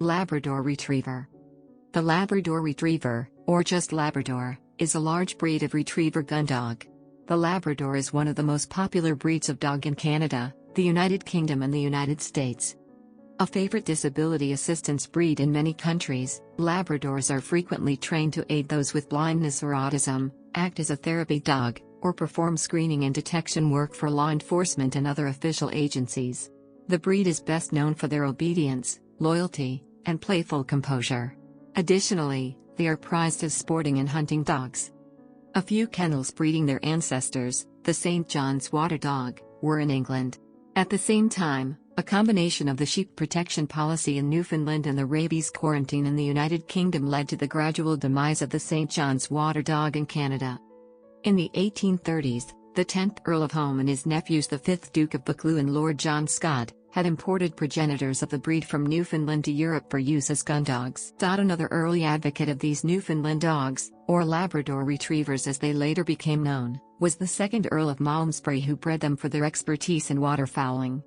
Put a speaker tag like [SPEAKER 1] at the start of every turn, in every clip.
[SPEAKER 1] Labrador Retriever. The Labrador Retriever, or just Labrador, is a large breed of retriever gun dog. The Labrador is one of the most popular breeds of dog in Canada, the United Kingdom and the United States. A favorite disability assistance breed in many countries, Labradors are frequently trained to aid those with blindness or autism, act as a therapy dog, or perform screening and detection work for law enforcement and other official agencies. The breed is best known for their obedience, loyalty, and playful composure. Additionally, they are prized as sporting and hunting dogs. A few kennels breeding their ancestors, the St. John's Water Dog, were in England. At the same time, a combination of the sheep protection policy in Newfoundland and the rabies quarantine in the United Kingdom led to the gradual demise of the St. John's Water Dog in Canada. In the 1830s, the 10th Earl of Home and his nephews the 5th Duke of Buccleuch and Lord John Scott, had imported progenitors of the breed from Newfoundland to Europe for use as gun dogs. Another early advocate of these Newfoundland dogs, or Labrador Retrievers as they later became known, was the 2nd Earl of Malmesbury, who bred them for their expertise in waterfowling.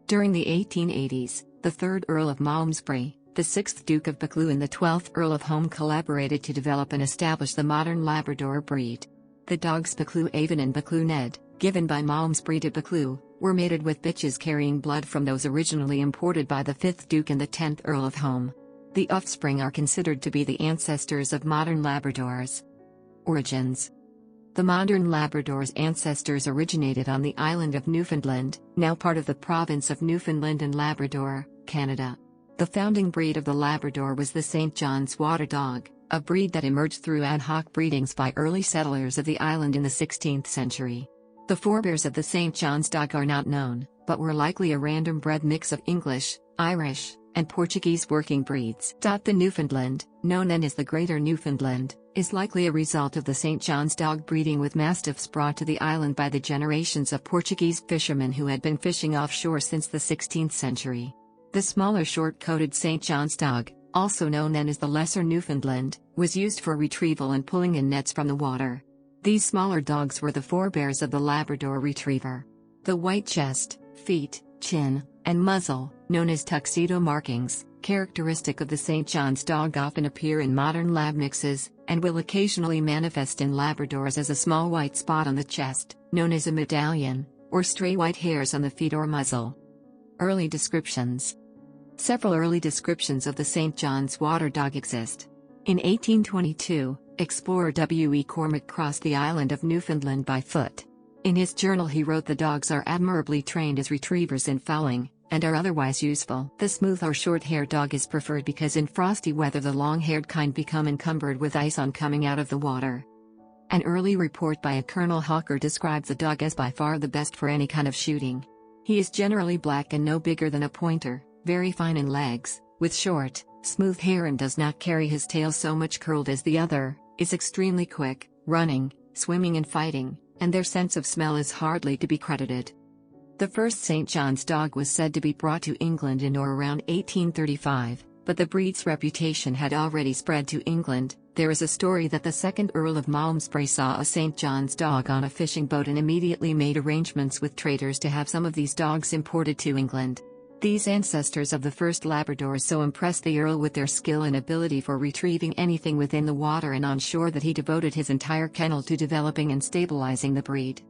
[SPEAKER 1] During the 1880s, the 3rd Earl of Malmesbury, the 6th Duke of Buccleuch and the 12th Earl of Home collaborated to develop and establish the modern Labrador breed. The dogs Buccleuch Avon and Buccleuch Ned, given by Malmesbury to Buccleuch, were mated with bitches carrying blood from those originally imported by the 5th Duke and the 10th Earl of Home. The offspring are considered to be the ancestors of modern Labradors. Origins. The modern Labrador's ancestors originated on the island of Newfoundland, now part of the province of Newfoundland and Labrador, Canada. The founding breed of the Labrador was the St. John's Water Dog, a breed that emerged through ad hoc breedings by early settlers of the island in the 16th century. The forebears of the St. John's Dog are not known, but were likely a random bred mix of English, Irish, and Portuguese working breeds. The Newfoundland, known then as the Greater Newfoundland, is likely a result of the St. John's Dog breeding with Mastiffs brought to the island by the generations of Portuguese fishermen who had been fishing offshore since the 16th century. The smaller short-coated St. John's Dog, also known then as the Lesser Newfoundland, was used for retrieval and pulling in nets from the water. These smaller dogs were the forebears of the Labrador Retriever. The white chest, feet, chin, and muzzle, known as tuxedo markings, characteristic of the St. John's Dog, often appear in modern lab mixes, and will occasionally manifest in Labradors as a small white spot on the chest, known as a medallion, or stray white hairs on the feet or muzzle. Early descriptions. Several early descriptions of the St. John's Water Dog exist. In 1822, explorer W. E. Cormack crossed the island of Newfoundland by foot. In his journal he wrote, "The dogs are admirably trained as retrievers in fowling, and are otherwise useful." The smooth or short-haired dog is preferred because in frosty weather the long-haired kind become encumbered with ice on coming out of the water. An early report by a Colonel Hawker describes the dog as by far the best for any kind of shooting. He is generally black and no bigger than a pointer, very fine in legs, with short, smooth hair, and does not carry his tail so much curled as the other, is extremely quick, running, swimming and fighting, and their sense of smell is hardly to be credited. The first St. John's Dog was said to be brought to England in or around 1835, but the breed's reputation had already spread to England. There is a story that the 2nd Earl of Malmesbury saw a St. John's Dog on a fishing boat and immediately made arrangements with traders to have some of these dogs imported to England. These ancestors of the first Labradors so impressed the Earl with their skill and ability for retrieving anything within the water and on shore that he devoted his entire kennel to developing and stabilizing the breed.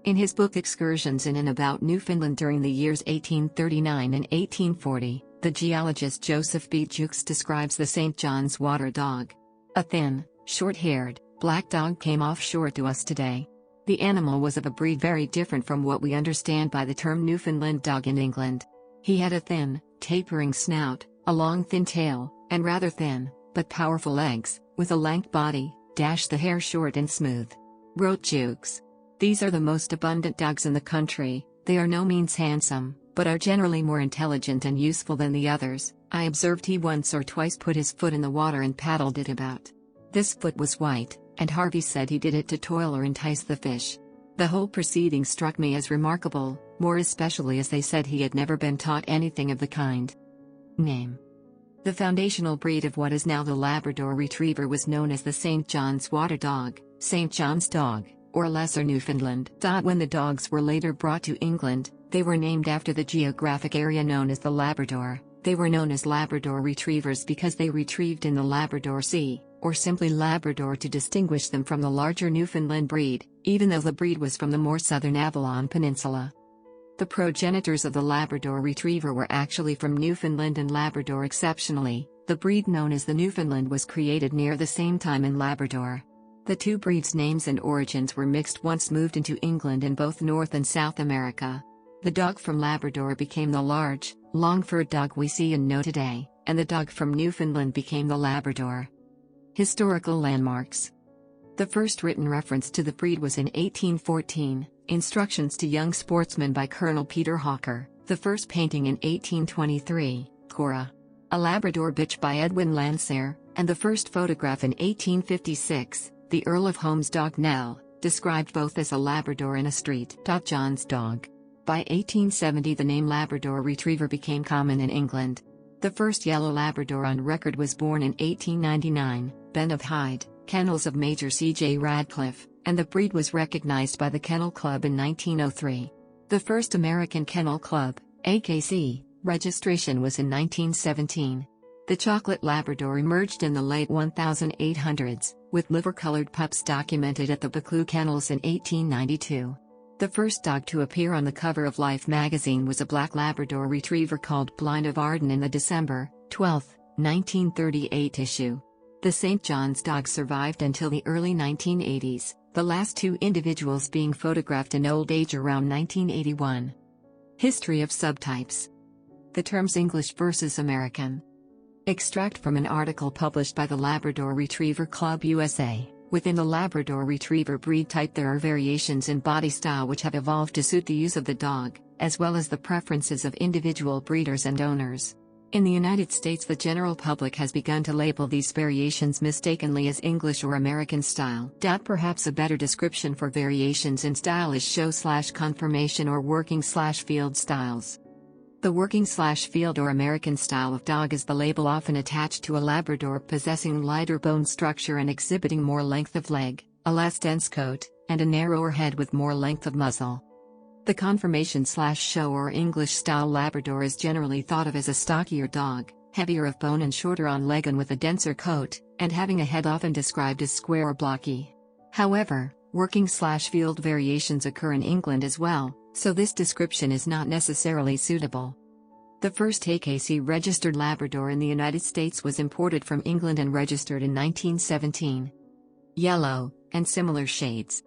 [SPEAKER 1] In his book Excursions in and about Newfoundland during the years 1839 and 1840, the geologist Joseph B. Jukes describes the St. John's Water Dog. A thin, short-haired, black dog came offshore to us today. The animal was of a breed very different from what we understand by the term Newfoundland Dog in England. He had a thin, tapering snout, a long thin tail, and rather thin, but powerful legs, with a lank body, the hair short and smooth. Wrote Jukes. These are the most abundant dogs in the country. They are no means handsome, but are generally more intelligent and useful than the others. I observed he once or twice put his foot in the water and paddled it about. This foot was white, and Harvey said he did it to toil or entice the fish. The whole proceeding struck me as remarkable, more especially as they said he had never been taught anything of the kind. Name. The foundational breed of what is now the Labrador Retriever was known as the St. John's Water Dog, St. John's Dog, or Lesser Newfoundland. When the dogs were later brought to England, they were named after the geographic area known as the Labrador. They were known as Labrador Retrievers because they retrieved in the Labrador Sea, or simply Labrador to distinguish them from the larger Newfoundland breed, even though the breed was from the more southern Avalon Peninsula. The progenitors of the Labrador Retriever were actually from Newfoundland and Labrador. Exceptionally, the breed known as the Newfoundland was created near the same time in Labrador. The two breeds' names and origins were mixed once moved into England in both North and South America. The dog from Labrador became the large, long-furred dog we see and know today, and the dog from Newfoundland became the Labrador. Historical landmarks. The first written reference to the breed was in 1814, Instructions to Young Sportsmen by Colonel Peter Hawker, the first painting in 1823, Cora, a Labrador bitch by Edwin Landseer, and the first photograph in 1856, the Earl of Holmes' dog Nell, described both as a Labrador and a street John's dog. By 1870 the name Labrador Retriever became common in England. The first yellow Labrador on record was born in 1899, Ben of Hyde, kennels of Major C.J. Radcliffe, and the breed was recognized by the Kennel Club in 1903. The first American Kennel Club, AKC, registration was in 1917. The chocolate Labrador emerged in the late 1800s, with liver-colored pups documented at the Buccleuch Kennels in 1892. The first dog to appear on the cover of Life magazine was a black Labrador Retriever called Blind of Arden in the December 12, 1938 issue. The St. John's dog survived until the early 1980s, the last two individuals being photographed in old age around 1981. History of subtypes. The terms English versus American. Extract from an article published by the Labrador Retriever Club USA. Within the Labrador Retriever breed type there are variations in body style which have evolved to suit the use of the dog, as well as the preferences of individual breeders and owners. In the United States the general public has begun to label these variations mistakenly as English or American style. Perhaps a better description for variations in style is show/conformation or working/field styles. The working/field or American style of dog is the label often attached to a Labrador possessing lighter bone structure and exhibiting more length of leg, a less dense coat, and a narrower head with more length of muzzle. The conformation/show or English style Labrador is generally thought of as a stockier dog, heavier of bone and shorter on leg and with a denser coat, and having a head often described as square or blocky. However, working/field variations occur in England as well, so this description is not necessarily suitable. The first AKC registered Labrador in the United States was imported from England and registered in 1917. Yellow, and similar shades.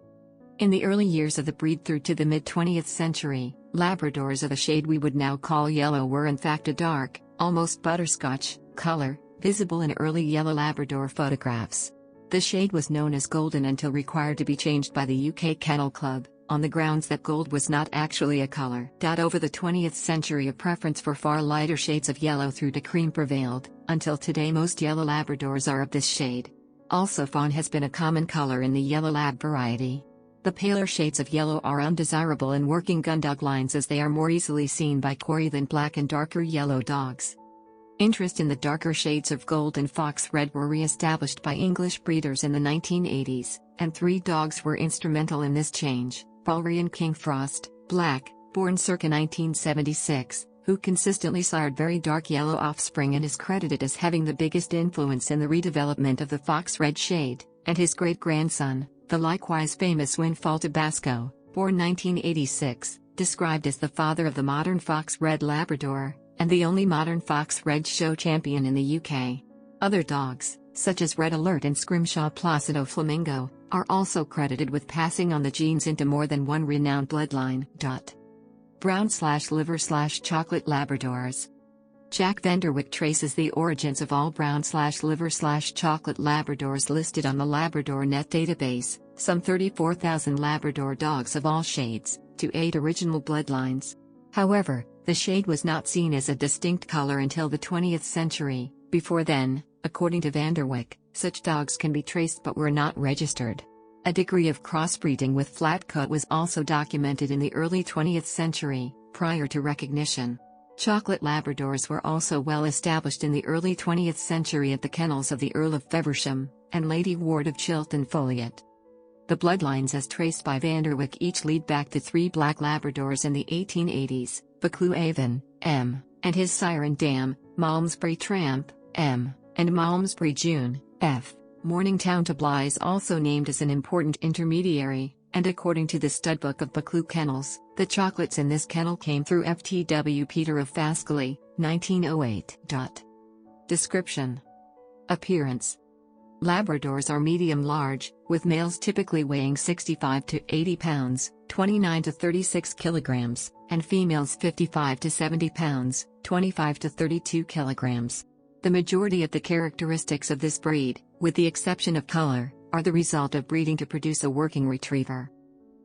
[SPEAKER 1] In the early years of the breed through to the mid-20th century, Labradors of a shade we would now call yellow were in fact a dark, almost butterscotch, color, visible in early yellow Labrador photographs. The shade was known as golden until required to be changed by the UK Kennel Club, on the grounds that gold was not actually a color. Over the 20th century a preference for far lighter shades of yellow through to cream prevailed, until today most yellow Labradors are of this shade. Also fawn has been a common color in the yellow Lab variety. The paler shades of yellow are undesirable in working gundog lines as they are more easily seen by quarry than black and darker yellow dogs. Interest in the darker shades of gold and fox red were re-established by English breeders in the 1980s, and 3 dogs were instrumental in this change: Balrian King Frost, black, born circa 1976, who consistently sired very dark yellow offspring and is credited as having the biggest influence in the redevelopment of the fox red shade, and his great-grandson, the likewise famous Windfall Tabasco, born 1986, described as the father of the modern fox red Labrador, and the only modern fox red show champion in the UK. Other dogs, such as Red Alert and Scrimshaw Placido Flamingo, are also credited with passing on the genes into more than one renowned bloodline. Brown/liver/chocolate Labradors. Jack Vanderwyck traces the origins of all brown/liver/chocolate Labradors listed on the Labrador Net database, some 34,000 Labrador dogs of all shades, to 8 original bloodlines. However, the shade was not seen as a distinct color until the 20th century. Before then, according to Vanderwyck, such dogs can be traced but were not registered. A degree of crossbreeding with flat coat was also documented in the early 20th century, prior to recognition. Chocolate Labradors were also well established in the early 20th century at the kennels of the Earl of Feversham and Lady Ward of Chilton Folliot. The bloodlines as traced by Vanderwyck each lead back to 3 black Labradors in the 1880s, Buccleuch Avon, M., and his sire and dam, Malmesbury Tramp, M, and Malmesbury June, F. Morningtown Tabla is also named as an important intermediary, and according to the Studbook of Buccleuch Kennels, the chocolates in this kennel came through Ft.W. Peter of Fascally, 1908. Description. Appearance. Labradors are medium-large, with males typically weighing 65 to 80 pounds, 29 to 36 kilograms, and females 55 to 70 pounds, 25 to 32 kilograms. The majority of the characteristics of this breed, with the exception of color, are the result of breeding to produce a working retriever.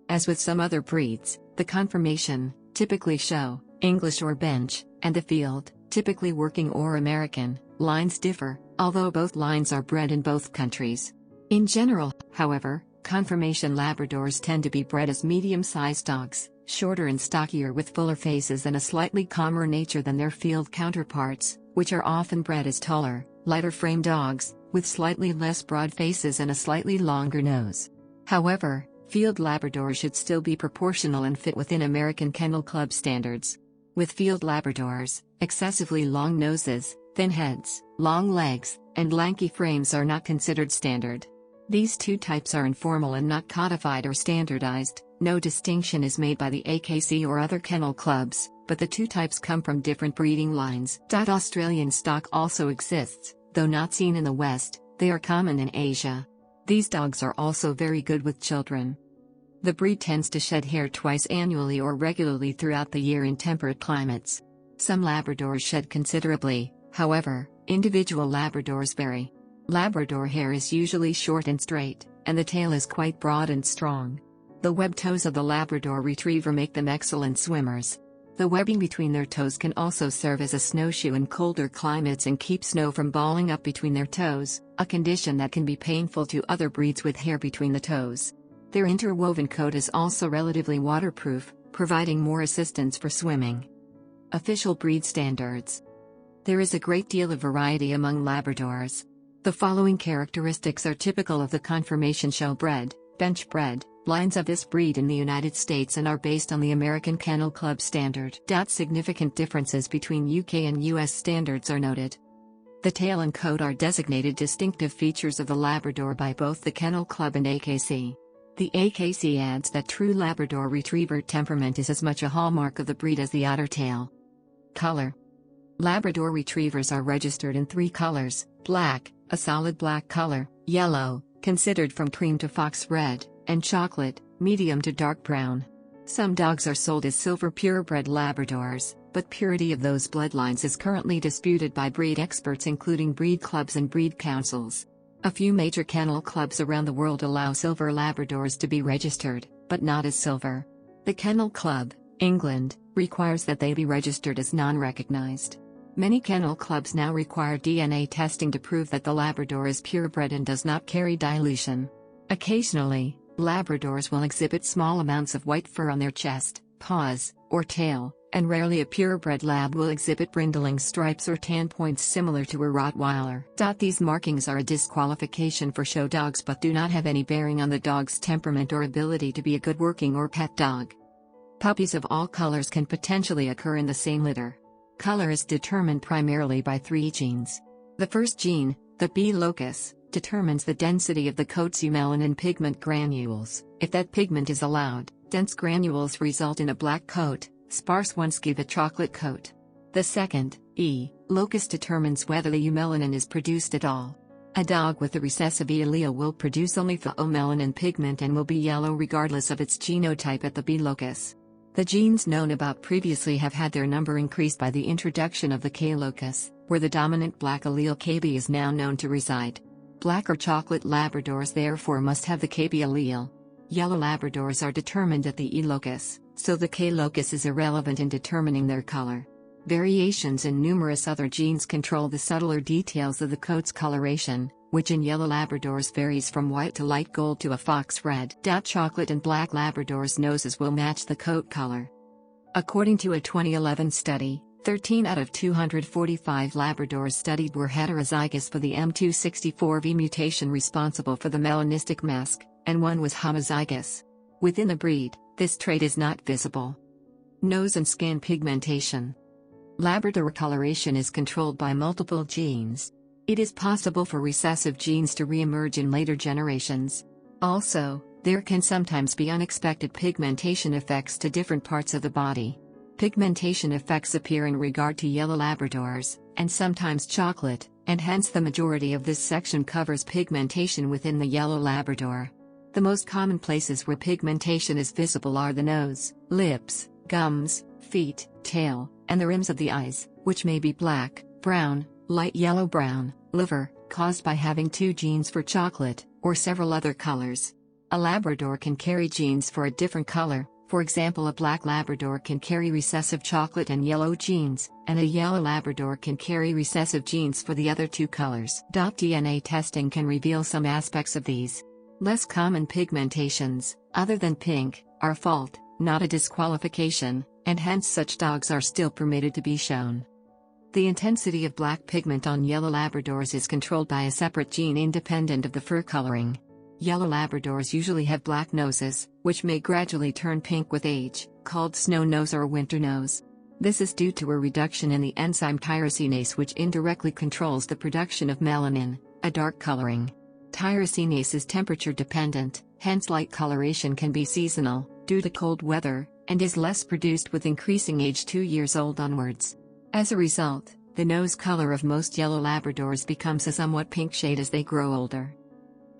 [SPEAKER 1] As with some other breeds, the conformation, typically show, English or bench, and the field, typically working or American, lines differ, although both lines are bred in both countries. In general, however, conformation Labradors tend to be bred as medium-sized dogs, shorter and stockier with fuller faces and a slightly calmer nature than their field counterparts, which are often bred as taller, lighter-frame dogs, with slightly less broad faces and a slightly longer nose. However, field Labradors should still be proportional and fit within American Kennel Club standards. With field Labradors, excessively long noses, thin heads, long legs, and lanky frames are not considered standard. These two types are informal and not codified or standardized. No distinction is made by the AKC or other kennel clubs, but the two types come from different breeding lines. Australian stock also exists, though not seen in the West. They are common in Asia. These dogs are also very good with children. The breed tends to shed hair twice annually or regularly throughout the year in temperate climates. Some Labradors shed considerably, however, individual Labradors vary. Labrador hair is usually short and straight, and the tail is quite broad and strong. The webbed toes of the Labrador Retriever make them excellent swimmers. The webbing between their toes can also serve as a snowshoe in colder climates and keep snow from balling up between their toes, a condition that can be painful to other breeds with hair between the toes. Their interwoven coat is also relatively waterproof, providing more assistance for swimming. Official breed standards. There is a great deal of variety among Labradors. The following characteristics are typical of the conformation show-bred, bench-bred, lines of this breed in the United States and are based on the American Kennel Club standard. Significant differences between UK and US standards are noted. The tail and coat are designated distinctive features of the Labrador by both the Kennel Club and AKC. The AKC adds that true Labrador Retriever temperament is as much a hallmark of the breed as the otter tail. Color. Labrador Retrievers are registered in 3 colors: black, a solid black color, yellow, considered from cream to fox red, and chocolate, medium to dark brown. Some dogs are sold as silver purebred Labradors, but purity of those bloodlines is currently disputed by breed experts including breed clubs and breed councils. A few major kennel clubs around the world allow silver Labradors to be registered, but not as silver. The Kennel Club, England, requires that they be registered as non-recognized. Many kennel clubs now require DNA testing to prove that the Labrador is purebred and does not carry dilution. Occasionally, Labradors will exhibit small amounts of white fur on their chest, paws, or tail, and rarely a purebred Lab will exhibit brindling stripes or tan points similar to a Rottweiler. These markings are a disqualification for show dogs but do not have any bearing on the dog's temperament or ability to be a good working or pet dog. Puppies of all colors can potentially occur in the same litter. Color is determined primarily by 3 genes. The first gene, the B locus, determines the density of the coat's eumelanin pigment granules. If that pigment is allowed, dense granules result in a black coat, sparse ones give a chocolate coat. The second, E locus, determines whether the eumelanin is produced at all. A dog with the recessive E allele will produce only pheomelanin pigment and will be yellow regardless of its genotype at the B locus. The genes known about previously have had their number increased by the introduction of the K locus, where the dominant black allele KB is now known to reside. Black or chocolate Labradors therefore must have the KB allele. Yellow Labradors are determined at the E locus, so the K locus is irrelevant in determining their color. Variations in numerous other genes control the subtler details of the coat's coloration, which in yellow Labradors varies from white to light gold to a fox red. Chocolate and black Labradors' noses will match the coat color. According to a 2011 study, 13 out of 245 Labradors studied were heterozygous for the M264V mutation responsible for the melanistic mask, and 1 was homozygous. Within the breed, this trait is not visible. Nose and skin pigmentation. Labrador coloration is controlled by multiple genes. It is possible for recessive genes to re-emerge in later generations. Also, there can sometimes be unexpected pigmentation effects to different parts of the body. Pigmentation effects appear in regard to yellow Labradors, and sometimes chocolate, and hence the majority of this section covers pigmentation within the yellow Labrador. The most common places where pigmentation is visible are the nose, lips, gums, feet, tail, and the rims of the eyes, which may be black, brown, light yellow-brown, liver, caused by having two genes for chocolate, or several other colors. A Labrador can carry genes for a different color. For example, a black Labrador can carry recessive chocolate and yellow genes, and a yellow Labrador can carry recessive genes for the other two colors. DNA testing can reveal some aspects of these. Less common pigmentations, other than pink, are a fault, not a disqualification, and hence such dogs are still permitted to be shown. The intensity of black pigment on yellow Labradors is controlled by a separate gene independent of the fur coloring. Yellow Labradors usually have black noses, which may gradually turn pink with age, called snow nose or winter nose. This is due to a reduction in the enzyme tyrosinase, which indirectly controls the production of melanin, a dark coloring. Tyrosinase is temperature dependent, hence light coloration can be seasonal, due to cold weather, and is less produced with increasing age 2 years old onwards. As a result, the nose color of most yellow Labradors becomes a somewhat pink shade as they grow older.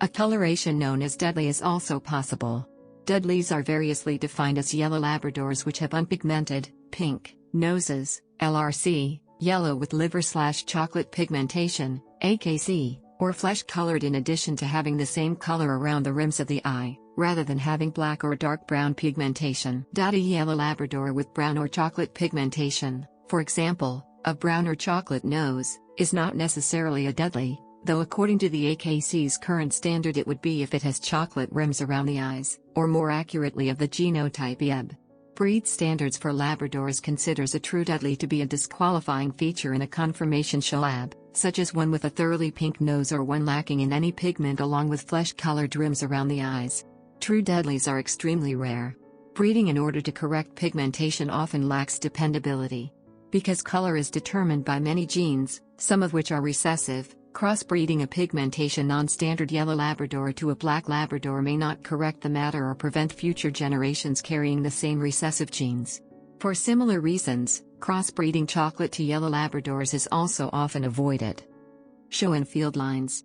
[SPEAKER 1] A coloration known as Dudley is also possible. Dudleys are variously defined as yellow Labradors which have unpigmented, pink, noses, LRC, yellow with liver/chocolate pigmentation, AKC, or flesh-colored in addition to having the same color around the rims of the eye, rather than having black or dark brown pigmentation. Dotty yellow Labrador with brown or chocolate pigmentation, for example, a brown or chocolate nose, is not necessarily a Dudley, though according to the AKC's current standard it would be if it has chocolate rims around the eyes, or more accurately of the genotype YEB. Breed standards for Labradors considers a true Dudley to be a disqualifying feature in a conformation show lab, such as one with a thoroughly pink nose or one lacking in any pigment along with flesh-colored rims around the eyes. True Dudleys are extremely rare. Breeding in order to correct pigmentation often lacks dependability. Because color is determined by many genes, some of which are recessive, crossbreeding a pigmentation non-standard yellow Labrador to a black Labrador may not correct the matter or prevent future generations carrying the same recessive genes. For similar reasons, crossbreeding chocolate to yellow Labradors is also often avoided. Show and field lines.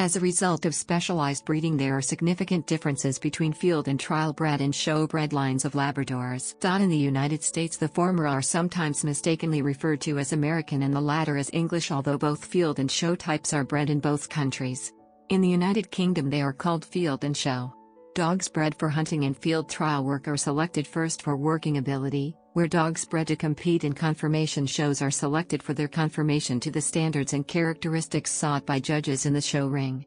[SPEAKER 1] As a result of specialized breeding, there are significant differences between field and trial-bred and show-bred lines of Labradors. In the United States, the former are sometimes mistakenly referred to as American and the latter as English, although both field and show types are bred in both countries. In the United Kingdom they are called field and show. Dogs bred for hunting and field trial work are selected first for working ability, where dogs bred to compete in conformation shows are selected for their conformation to the standards and characteristics sought by judges in the show ring.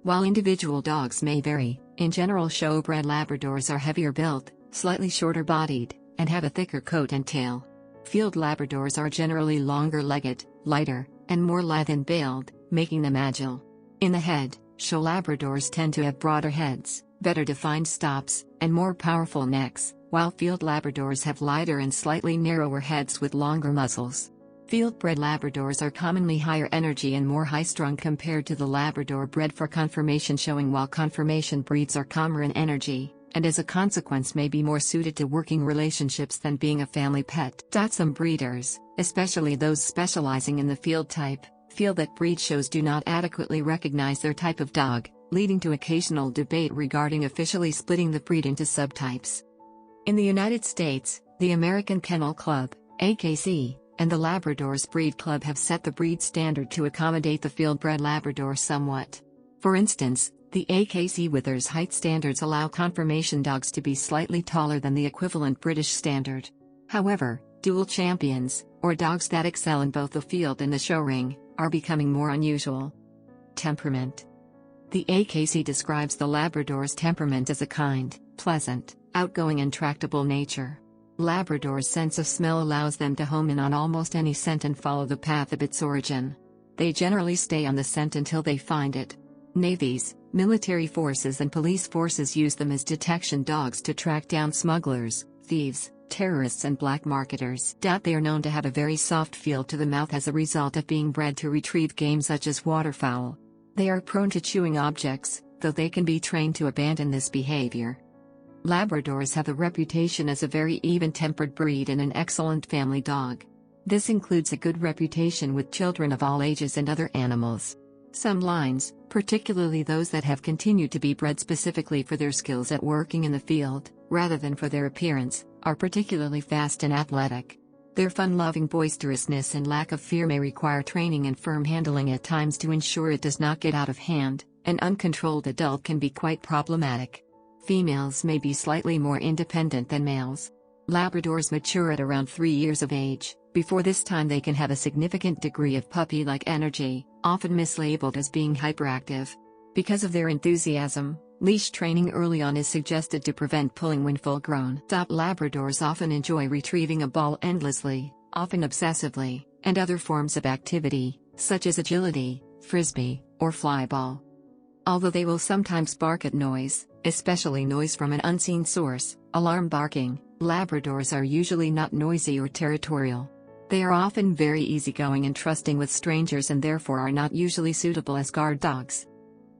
[SPEAKER 1] While individual dogs may vary, in general show-bred Labradors are heavier built, slightly shorter bodied, and have a thicker coat and tail. Field Labradors are generally longer-legged, lighter, and more lithe and baled, making them agile. In the head, show Labradors tend to have broader heads, better defined stops, and more powerful necks, while field Labradors have lighter and slightly narrower heads with longer muzzles. Field-bred Labradors are commonly higher energy and more high-strung compared to the Labrador bred for conformation showing, while conformation breeds are calmer in energy, and as a consequence may be more suited to working relationships than being a family pet. Some breeders, especially those specializing in the field type, feel that breed shows do not adequately recognize their type of dog, leading to occasional debate regarding officially splitting the breed into subtypes. In the United States, the American Kennel Club, AKC, and the Labradors Breed Club have set the breed standard to accommodate the field-bred Labrador somewhat. For instance, the AKC Withers height standards allow conformation dogs to be slightly taller than the equivalent British standard. However, dual champions, or dogs that excel in both the field and the show ring, are becoming more unusual. Temperament. The AKC describes the Labrador's temperament as a kind, pleasant, outgoing and tractable nature. Labrador's sense of smell allows them to home in on almost any scent and follow the path of its origin. They generally stay on the scent until they find it. Navies, military forces and police forces use them as detection dogs to track down smugglers, thieves, terrorists and black marketers. They are known to have a very soft feel to the mouth as a result of being bred to retrieve game such as waterfowl. They are prone to chewing objects, though they can be trained to abandon this behavior. Labradors have a reputation as a very even-tempered breed and an excellent family dog. This includes a good reputation with children of all ages and other animals. Some lines, particularly those that have continued to be bred specifically for their skills at working in the field, rather than for their appearance, are particularly fast and athletic. Their fun-loving boisterousness and lack of fear may require training and firm handling at times to ensure it does not get out of hand. An uncontrolled adult can be quite problematic. Females may be slightly more independent than males. Labradors mature at around 3 years of age. Before this time they can have a significant degree of puppy-like energy, often mislabeled as being hyperactive. Because of their enthusiasm, leash training early on is suggested to prevent pulling when full-grown. Labradors often enjoy retrieving a ball endlessly, often obsessively, and other forms of activity, such as agility, frisbee, or fly ball. Although they will sometimes bark at noise, especially noise from an unseen source, alarm barking, Labradors are usually not noisy or territorial. They are often very easygoing and trusting with strangers and therefore are not usually suitable as guard dogs.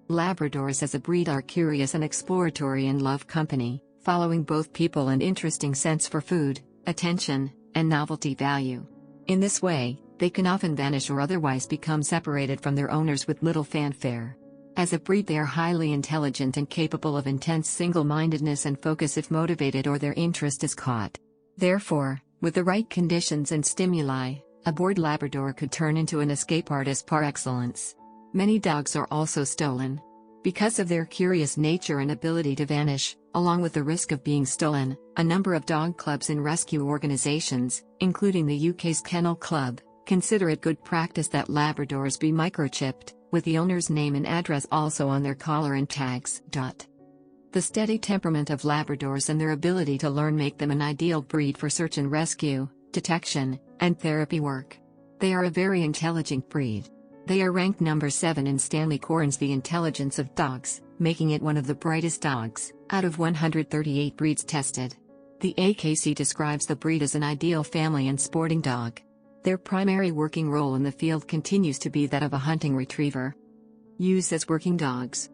[SPEAKER 1] Labradors as a breed are curious and exploratory and love company, following both people and interesting sense for food, attention, and novelty value. In this way, they can often vanish or otherwise become separated from their owners with little fanfare. As a breed they are highly intelligent and capable of intense single-mindedness and focus if motivated or their interest is caught. Therefore, with the right conditions and stimuli, a bored Labrador could turn into an escape artist par excellence. Many dogs are also stolen. Because of their curious nature and ability to vanish, along with the risk of being stolen, a number of dog clubs and rescue organizations, including the UK's Kennel Club, consider it good practice that Labradors be microchipped, with the owner's name and address also on their collar and tags. The steady temperament of Labradors and their ability to learn make them an ideal breed for search and rescue, detection, and therapy work. They are a very intelligent breed. They are ranked number 7 in Stanley Coren's The Intelligence of Dogs, making it one of the brightest dogs, out of 138 breeds tested. The AKC describes the breed as an ideal family and sporting dog. Their primary working role in the field continues to be that of a hunting retriever. Use as working dogs.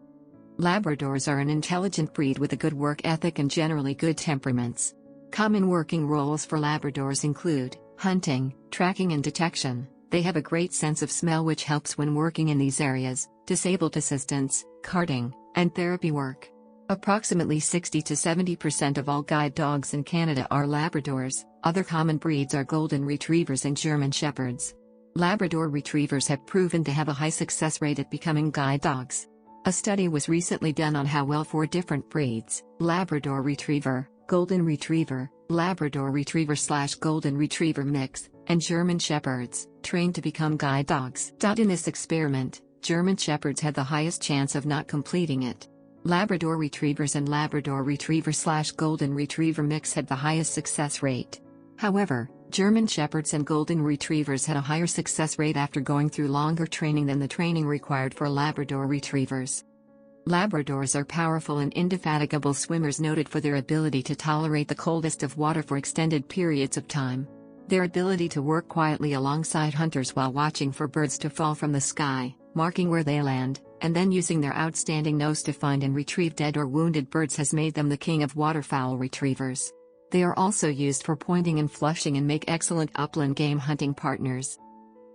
[SPEAKER 1] Labradors are an intelligent breed with a good work ethic and generally good temperaments. Common working roles for Labradors include hunting, tracking and detection. They have a great sense of smell which helps when working in these areas, disabled assistance, carting, and therapy work. Approximately 60 to 70% of all guide dogs in Canada are Labradors. Other common breeds are Golden Retrievers and German Shepherds. Labrador Retrievers have proven to have a high success rate at becoming guide dogs. A study was recently done on how well 4 different breeds, Labrador Retriever, Golden Retriever, Labrador Retriever/Golden Retriever mix, and German Shepherds, trained to become guide dogs. In this experiment, German Shepherds had the highest chance of not completing it. Labrador Retrievers and Labrador Retriever/Golden Retriever mix had the highest success rate. However, German Shepherds and Golden Retrievers had a higher success rate after going through longer training than the training required for Labrador Retrievers. Labradors are powerful and indefatigable swimmers noted for their ability to tolerate the coldest of water for extended periods of time. Their ability to work quietly alongside hunters while watching for birds to fall from the sky, marking where they land, and then using their outstanding nose to find and retrieve dead or wounded birds has made them the king of waterfowl retrievers. They are also used for pointing and flushing and make excellent upland game hunting partners.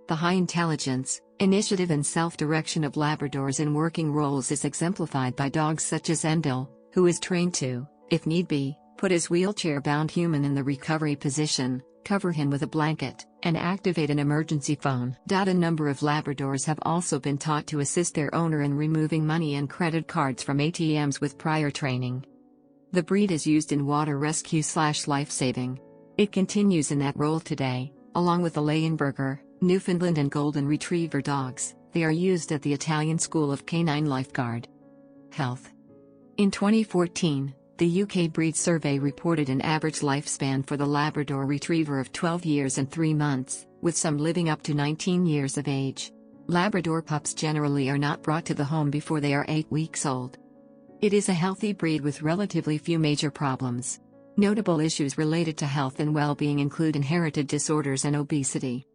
[SPEAKER 1] The high intelligence, initiative and self-direction of Labradors in working roles is exemplified by dogs such as Endel, who is trained to, if need be, put his wheelchair-bound human in the recovery position, cover him with a blanket, and activate an emergency phone. A number of Labradors have also been taught to assist their owner in removing money and credit cards from ATMs with prior training. The breed is used in water rescue/life-saving. It continues in that role today, along with the Leyenburger, Newfoundland and Golden Retriever dogs. They are used at the Italian School of Canine Lifeguard. Health. In 2014, the UK Breed Survey reported an average lifespan for the Labrador Retriever of 12 years and 3 months, with some living up to 19 years of age. Labrador pups generally are not brought to the home before they are 8 weeks old. It is a healthy breed with relatively few major problems. Notable issues related to health and well-being include inherited disorders and obesity.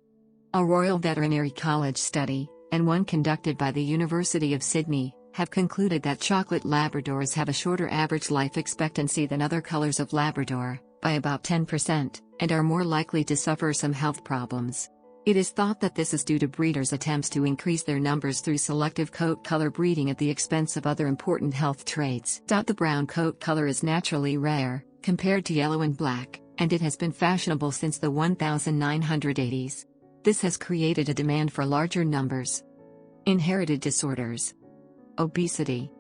[SPEAKER 1] A Royal Veterinary College study, and one conducted by the University of Sydney, have concluded that chocolate Labradors have a shorter average life expectancy than other colors of Labrador, by about 10%, and are more likely to suffer some health problems. It is thought that this is due to breeders' attempts to increase their numbers through selective coat color breeding at the expense of other important health traits. The brown coat color is naturally rare, compared to yellow and black, and it has been fashionable since the 1980s. This has created a demand for larger numbers. Inherited disorders. Obesity.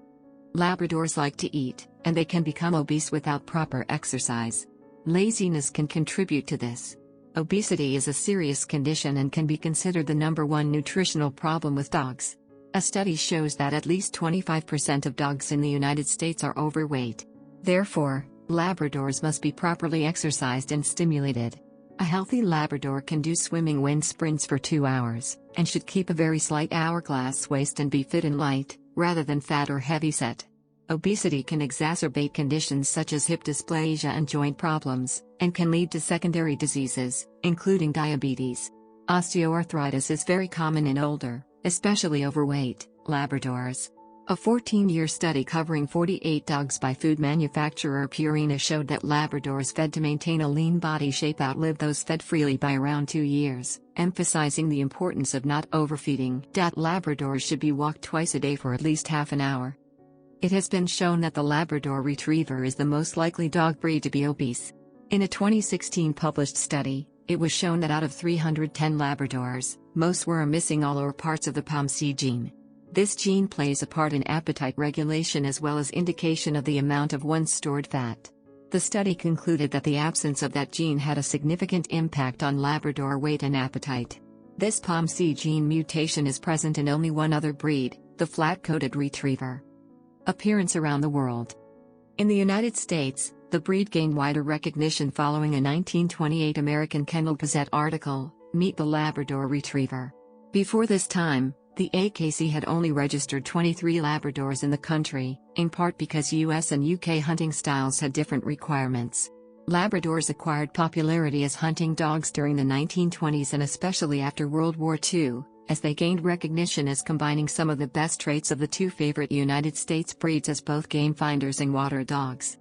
[SPEAKER 1] Labradors like to eat, and they can become obese without proper exercise. Laziness can contribute to this. Obesity is a serious condition and can be considered the #1 nutritional problem with dogs. A study shows that at least 25% of dogs in the United States are overweight. Therefore, Labradors must be properly exercised and stimulated. A healthy Labrador can do swimming wind sprints for 2 hours, and should keep a very slight hourglass waist and be fit and light, rather than fat or heavy-set. Obesity can exacerbate conditions such as hip dysplasia and joint problems, and can lead to secondary diseases, including diabetes. Osteoarthritis is very common in older, especially overweight, Labradors. A 14-year study covering 48 dogs by food manufacturer Purina showed that Labradors fed to maintain a lean body shape outlived those fed freely by around 2 years, emphasizing the importance of not overfeeding. Labradors should be walked twice a day for at least half an hour. It has been shown that the Labrador Retriever is the most likely dog breed to be obese. In a 2016 published study, it was shown that out of 310 Labradors, most were missing all or parts of the POMC gene. This gene plays a part in appetite regulation as well as indication of the amount of one's stored fat. The study concluded that the absence of that gene had a significant impact on Labrador weight and appetite. This POMC gene mutation is present in only one other breed, the flat-coated Retriever. Appearance around the world. In the United States, the breed gained wider recognition following a 1928 American Kennel Gazette article, Meet the Labrador Retriever. Before this time, the AKC had only registered 23 Labradors in the country, in part because US and UK hunting styles had different requirements. Labradors acquired popularity as hunting dogs during the 1920s and especially after World War II, as they gained recognition as combining some of the best traits of the two favorite United States breeds as both game finders and water dogs.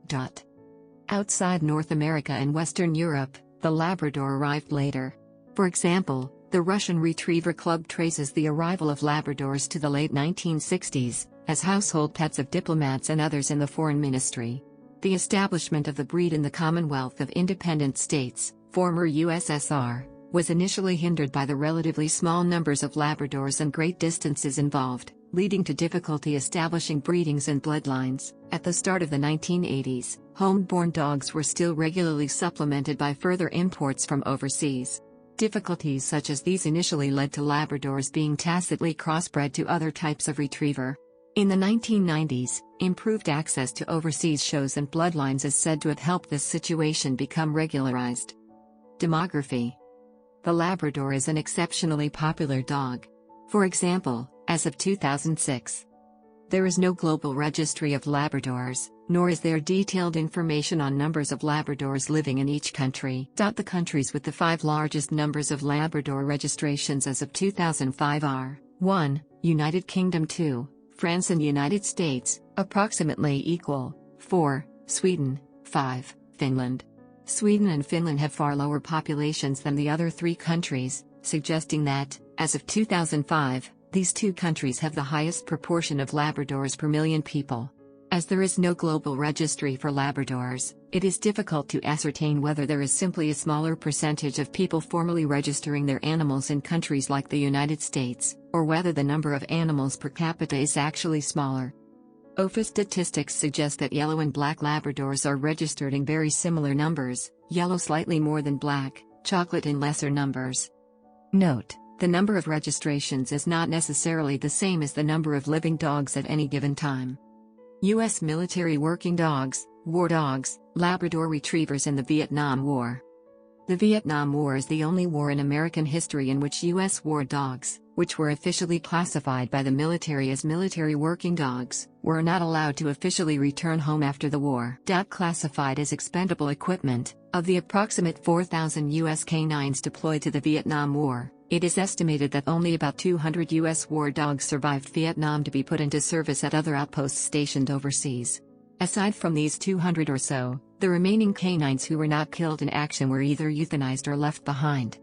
[SPEAKER 1] Outside North America and Western Europe, the Labrador arrived later. For example, the Russian Retriever Club traces the arrival of Labradors to the late 1960s, as household pets of diplomats and others in the foreign ministry. The establishment of the breed in the Commonwealth of Independent States, former USSR, was initially hindered by the relatively small numbers of Labradors and great distances involved, leading to difficulty establishing breedings and bloodlines. At the start of the 1980s, home-born dogs were still regularly supplemented by further imports from overseas. Difficulties such as these initially led to Labradors being tacitly crossbred to other types of Retriever. In the 1990s, improved access to overseas shows and bloodlines is said to have helped this situation become regularized. Demography. The Labrador is an exceptionally popular dog. For example, as of 2006, there is no global registry of Labradors, nor is there detailed information on numbers of Labradors living in each country. The countries with the 5 largest numbers of Labrador registrations as of 2005 are 1. United Kingdom, 2. France and United States, approximately equal, 4. Sweden, 5. Finland. Sweden and Finland have far lower populations than the other 3 countries, suggesting that, as of 2005, these 2 countries have the highest proportion of Labradors per million people. As there is no global registry for Labradors, it is difficult to ascertain whether there is simply a smaller percentage of people formally registering their animals in countries like the United States, or whether the number of animals per capita is actually smaller. OFA statistics suggest that yellow and black Labradors are registered in very similar numbers, yellow slightly more than black, chocolate in lesser numbers. Note: the number of registrations is not necessarily the same as the number of living dogs at any given time. U.S. military working dogs, war dogs, Labrador Retrievers in the Vietnam War. The Vietnam War is the only war in American history in which U.S. war dogs, which were officially classified by the military as military working dogs, were not allowed to officially return home after the war. Classified as expendable equipment, of the approximate 4,000 U.S. canines deployed to the Vietnam War, it is estimated that only about 200 U.S. war dogs survived Vietnam to be put into service at other outposts stationed overseas. Aside from these 200 or so, the remaining canines who were not killed in action were either euthanized or left behind.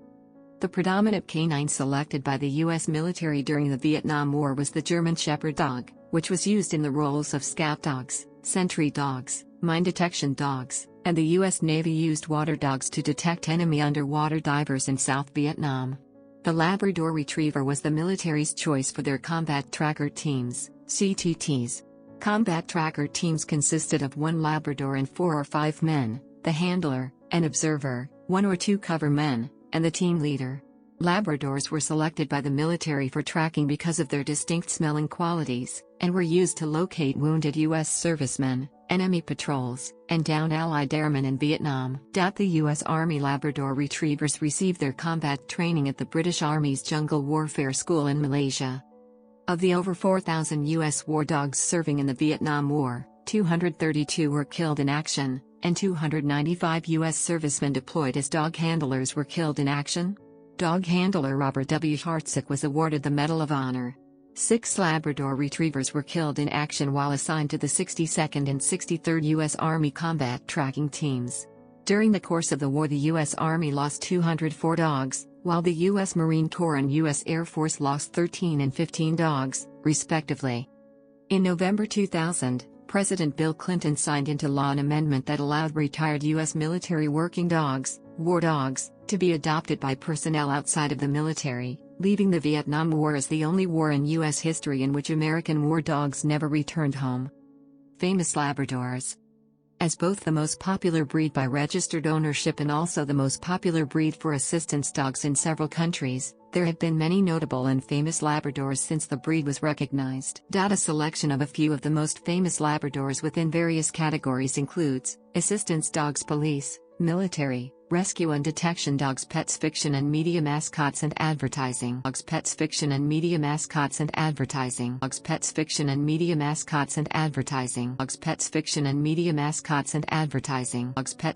[SPEAKER 1] The predominant canine selected by the U.S. military during the Vietnam War was the German Shepherd dog, which was used in the roles of scout dogs, sentry dogs, mine detection dogs, and the U.S. Navy used water dogs to detect enemy underwater divers in South Vietnam. The Labrador Retriever was the military's choice for their combat tracker teams, CTTs. Combat tracker teams consisted of 1 Labrador and 4 or 5 men, the handler, an observer, 1 or 2 cover men, and the team leader. Labradors were selected by the military for tracking because of their distinct smelling qualities, and were used to locate wounded U.S. servicemen, enemy patrols, and downed Allied airmen in Vietnam. The U.S. Army Labrador Retrievers received their combat training at the British Army's Jungle Warfare School in Malaysia. Of the over 4,000 U.S. war dogs serving in the Vietnam War, 232 were killed in action, and 295 U.S. servicemen deployed as dog handlers were killed in action. Dog handler Robert W. Hartsock was awarded the Medal of Honor. 6 Labrador Retrievers were killed in action while assigned to the 62nd and 63rd U.S. Army combat tracking teams. During the course of the war, the U.S. Army lost 204 dogs, while the U.S. Marine Corps and U.S. Air Force lost 13 and 15 dogs, respectively. In November 2000, President Bill Clinton signed into law an amendment that allowed retired U.S. military working dogs, war dogs, to be adopted by personnel outside of the military, leaving the Vietnam War as the only war in U.S. history in which American war dogs never returned home. Famous Labradors. As both the most popular breed by registered ownership and also the most popular breed for assistance dogs in several countries, there have been many notable and famous Labradors since the breed was recognized. A selection of a few of the most famous Labradors within various categories includes assistance dogs, police, military, rescue and detection dogs, pets, fiction and media mascots and advertising dogs, pets, fiction and media mascots and advertising dogs, pets, fiction and media mascots and advertising dogs, pets, fiction and media mascots and advertising dogs, pets,